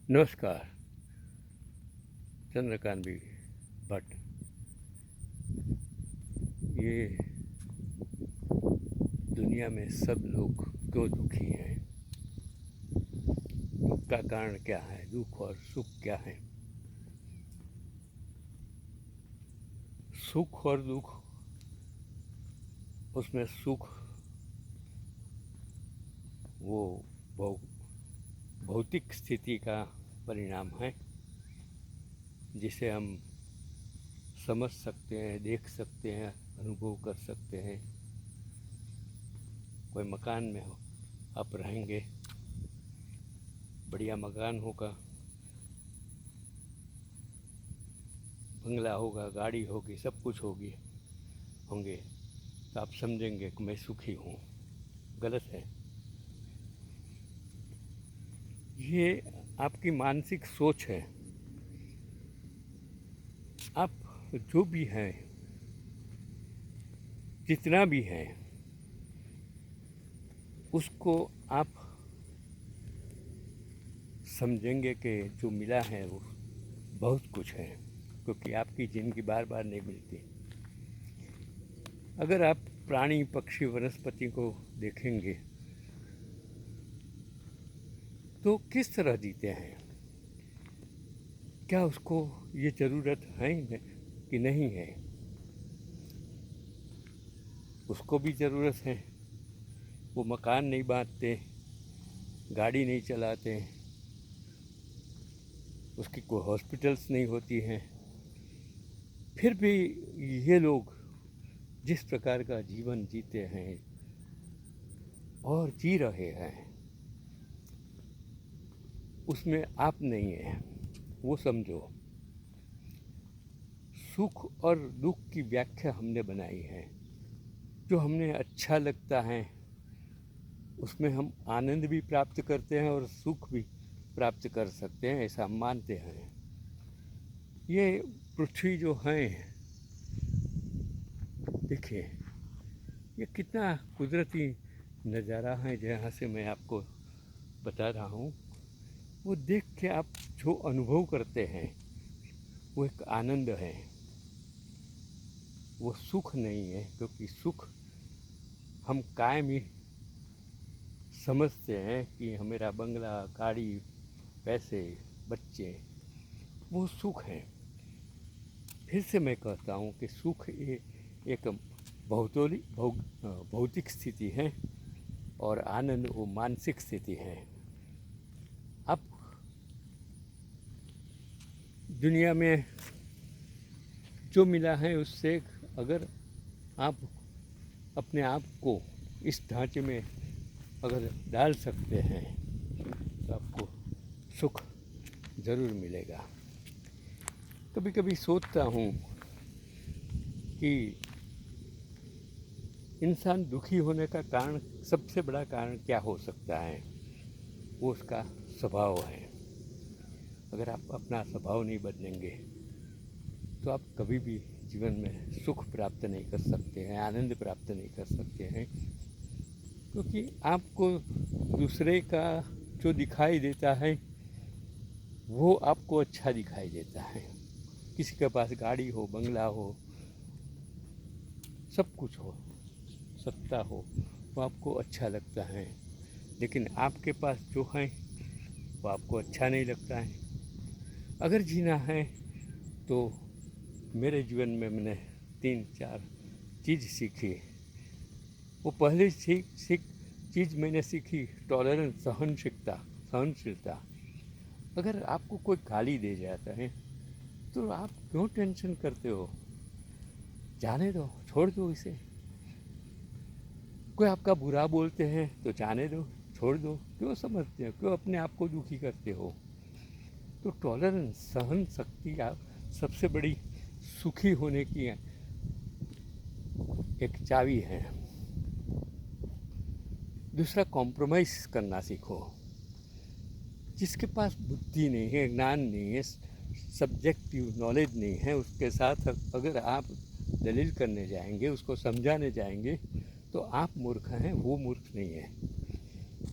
नमस्कार। चंद्रकांत भी भट्ट। ये दुनिया में सब लोग क्यों दुखी हैं? दुख का कारण क्या है? दुख और सुख क्या है? सुख और दुख, उसमें सुख वो भौतिक स्थिति का परिणाम है जिसे हम समझ सकते हैं, देख सकते हैं, अनुभव कर सकते हैं। कोई मकान में हो, आप रहेंगे, बढ़िया मकान होगा, बंगला होगा, गाड़ी होगी, सब कुछ होंगे, तो आप समझेंगे कि मैं सुखी हूँ। गलत है। ये आपकी मानसिक सोच है। आप जो भी हैं, जितना भी है, उसको आप समझेंगे कि जो मिला है वो बहुत कुछ है, क्योंकि आपकी ज़िंदगी बार बार नहीं मिलती। अगर आप प्राणी, पक्षी, वनस्पति को देखेंगे तो किस तरह जीते हैं? क्या उसको ये ज़रूरत है कि नहीं है? उसको भी ज़रूरत है। वो मकान नहीं बांधते, गाड़ी नहीं चलाते, उसकी कोई हॉस्पिटल्स नहीं होती हैं, फिर भी ये लोग जिस प्रकार का जीवन जीते हैं और जी रहे हैं, उसमें आप नहीं हैं। वो समझो। सुख और दुख की व्याख्या हमने बनाई है। जो हमें अच्छा लगता है उसमें हम आनंद भी प्राप्त करते हैं और सुख भी प्राप्त कर सकते हैं, ऐसा हम मानते हैं। ये पृथ्वी जो है, देखिए, ये कितना कुदरती नज़ारा है जहाँ से मैं आपको बता रहा हूँ। वो देख के आप जो अनुभव करते हैं वो एक आनंद है, वो सुख नहीं है। क्योंकि सुख हम कायमी समझते हैं कि मेरा बंगला, गाड़ी, पैसे, बच्चे, वो सुख है। फिर से मैं कहता हूँ कि सुख ये एक भौतिक स्थिति है और आनंद वो मानसिक स्थिति है। अब दुनिया में जो मिला है उससे अगर आप अपने आप को इस ढांचे में अगर डाल सकते हैं तो आपको सुख ज़रूर मिलेगा। कभी कभी सोचता हूँ कि इंसान दुखी होने का कारण, सबसे बड़ा कारण क्या हो सकता है? वो उसका स्वभाव है। अगर आप अपना स्वभाव नहीं बदलेंगे तो आप कभी भी जीवन में सुख प्राप्त नहीं कर सकते हैं, आनंद प्राप्त नहीं कर सकते हैं। क्योंकि आपको दूसरे का जो दिखाई देता है वो आपको अच्छा दिखाई देता है। किसी के पास गाड़ी हो, बंगला हो, सब कुछ हो, सत्ता हो, वो आपको अच्छा लगता है। लेकिन आपके पास जो है वो आपको अच्छा नहीं लगता है। अगर जीना है तो मेरे जीवन में मैंने 3-4 चीज़ सीखी। वो पहली चीज़ मैंने सीखी टॉलरेंस, सहनशीलता। अगर आपको कोई गाली दे जाता है तो आप क्यों टेंशन करते हो? जाने दो, छोड़ दो इसे। कोई आपका बुरा बोलते हैं तो जाने दो, छोड़ दो। क्यों समझते हो? क्यों अपने आप को दुखी करते हो? तो टॉलरेंस, सहन शक्ति आप सबसे बड़ी सुखी होने की एक चाबी है। दूसरा, कॉम्प्रोमाइज़ करना सीखो। जिसके पास बुद्धि नहीं है, ज्ञान नहीं है, सब्जेक्टिव नॉलेज नहीं है, उसके साथ अगर आप दलील करने जाएंगे, उसको समझाने जाएंगे, तो आप मूर्ख हैं, वो मूर्ख नहीं है।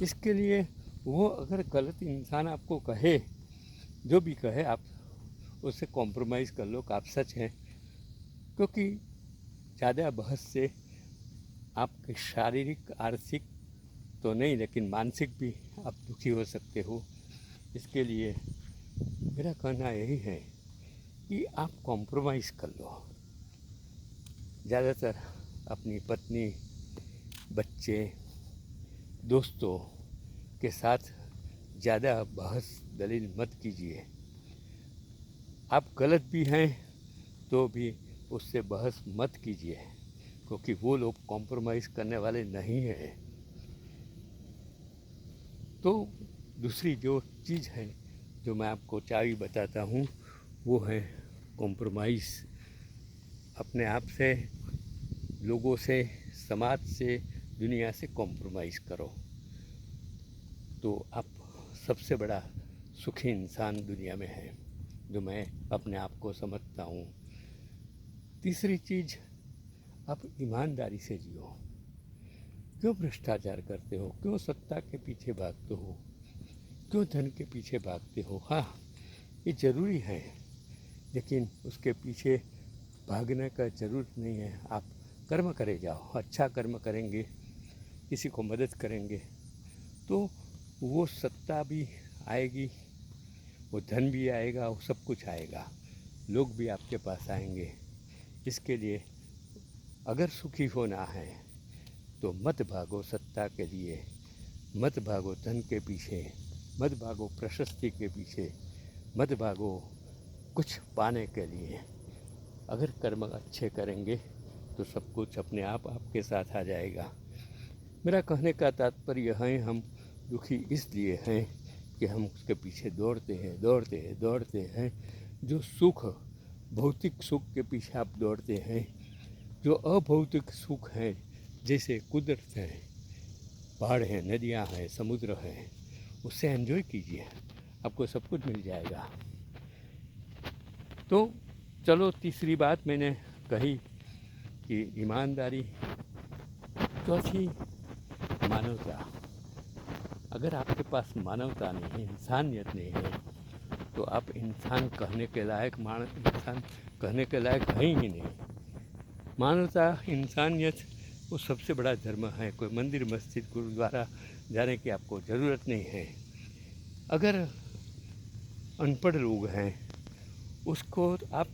इसके लिए वो अगर गलत इंसान आपको कहे जो भी कहे आप उससे कॉम्प्रोमाइज़ कर लो कि आप सच हैं, क्योंकि ज़्यादा बहस से आपके शारीरिक आर्थिक तो नहीं लेकिन मानसिक भी आप दुखी हो सकते हो। इसके लिए मेरा कहना यही है कि आप कॉम्प्रोमाइज़ कर लो। ज़्यादातर अपनी पत्नी, बच्चे, दोस्तों के साथ ज़्यादा बहस दलील मत कीजिए। आप गलत भी हैं तो भी उससे बहस मत कीजिए, क्योंकि वो लोग कॉम्प्रोमाइज़ करने वाले नहीं हैं। तो दूसरी जो चीज़ है जो मैं आपको चाबी बताता हूँ वो है कॉम्प्रोमाइज़। अपने आप से, लोगों से, समाज से, दुनिया से कॉम्प्रोमाइज़ करो तो आप सबसे बड़ा सुखी इंसान दुनिया में है, जो मैं अपने आप को समझता हूँ। तीसरी चीज़, आप ईमानदारी से जियो। क्यों भ्रष्टाचार करते हो? क्यों सत्ता के पीछे भागते हो? क्यों धन के पीछे भागते हो? हाँ, ये ज़रूरी है, लेकिन उसके पीछे भागने का ज़रूरत नहीं है। आप कर्म करे जाओ, अच्छा कर्म करेंगे, किसी को मदद करेंगे तो वो सत्ता भी आएगी, वो धन भी आएगा, वो सब कुछ आएगा, लोग भी आपके पास आएंगे। इसके लिए अगर सुखी होना है तो मत भागो सत्ता के लिए, मत भागो धन के पीछे, मत भागो प्रशस्ति के पीछे, मत भागो कुछ पाने के लिए। अगर कर्म अच्छे करेंगे तो सब कुछ अपने आप आपके साथ आ जाएगा। मेरा कहने का तात्पर्य है, हम दुखी इसलिए हैं कि हम उसके पीछे दौड़ते हैं। जो सुख, भौतिक सुख के पीछे आप दौड़ते हैं, जो अभौतिक सुख है जैसे कुदरत है, पहाड़ हैं, नदियाँ हैं, समुद्र हैं, उससे एंजॉय कीजिए, आपको सब कुछ मिल जाएगा। तो चलो, तीसरी बात मैंने कही कि ईमानदारी। चौथी, मानवता। अगर आपके पास मानवता नहीं, इंसानियत नहीं है तो आप इंसान कहने के लायक इंसान कहने के लायक हैं ही नहीं। मानवता, इंसानियत वो सबसे बड़ा धर्म है। कोई मंदिर, मस्जिद, गुरुद्वारा जाने की आपको ज़रूरत नहीं है। अगर अनपढ़ लोग हैं उसको आप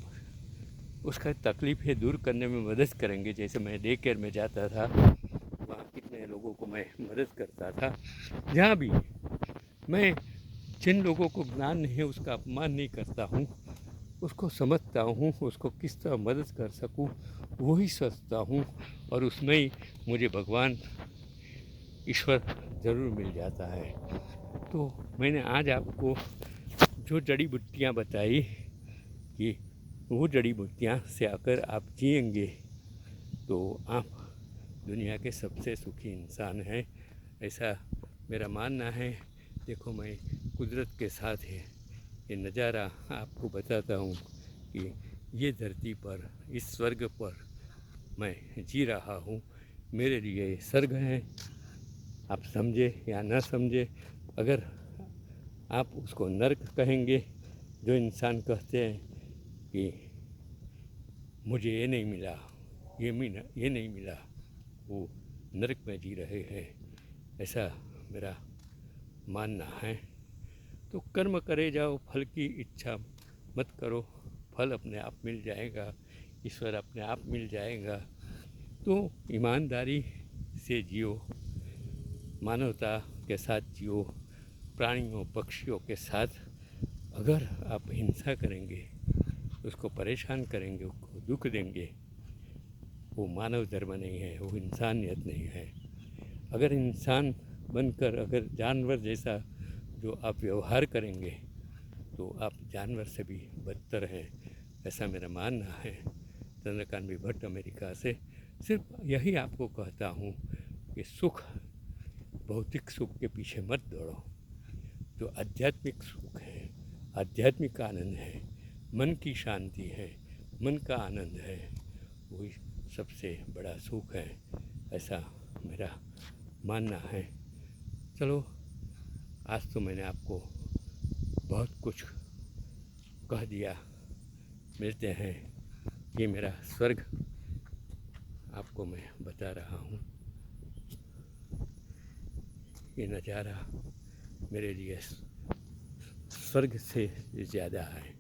उसका तकलीफ़ें दूर करने में मदद करेंगे। जैसे मैं डे केयर में जाता था, वहाँ कितने लोगों को मैं मदद करता था। जहाँ भी मैं जिन लोगों को ज्ञान नहीं है उसका अपमान नहीं करता हूँ, उसको समझता हूँ, उसको किस तरह मदद कर सकूँ वही सोचता हूँ, और उसमें ही मुझे भगवान ईश्वर ज़रूर मिल जाता है। तो मैंने आज आपको जो जड़ी बूटियाँ बताई कि वो जड़ी बूटियाँ से अगर आप जिएंगे तो आप दुनिया के सबसे सुखी इंसान हैं, ऐसा मेरा मानना है। देखो, मैं कुदरत के साथ है ये नज़ारा आपको बताता हूँ कि ये धरती पर, इस स्वर्ग पर मैं जी रहा हूँ। मेरे लिए ये स्वर्ग है। आप समझे या ना समझे, अगर आप उसको नर्क कहेंगे, जो इंसान कहते हैं कि मुझे ये नहीं मिला, ये नहीं मिला, वो नरक में जी रहे हैं, ऐसा मेरा मानना है। तो कर्म करे जाओ, फल की इच्छा मत करो, फल अपने आप मिल जाएगा, ईश्वर अपने आप मिल जाएगा। तो ईमानदारी से जियो, मानवता के साथ जियो। प्राणियों, पक्षियों के साथ अगर आप हिंसा करेंगे, उसको परेशान करेंगे, उसको दुख देंगे, वो मानव धर्म नहीं है, वो इंसानियत नहीं है। अगर इंसान बनकर अगर जानवर जैसा जो आप व्यवहार करेंगे तो आप जानवर से भी बदतर हैं, ऐसा मेरा मानना है। चंद्रकांत भट्ट, अमेरिका से। सिर्फ यही आपको कहता हूँ कि सुख, भौतिक सुख के पीछे मत दौड़ो। जो आध्यात्मिक सुख है, आध्यात्मिक आनंद है, मन की शांति है, मन का आनंद है, वही सबसे बड़ा सुख है, ऐसा मेरा मानना है। चलो, आज तो मैंने आपको बहुत कुछ कह दिया। मिलते हैं, ये मेरा स्वर्ग आपको मैं बता रहा हूँ। ये नज़ारा मेरे लिए स्वर्ग से ज़्यादा है।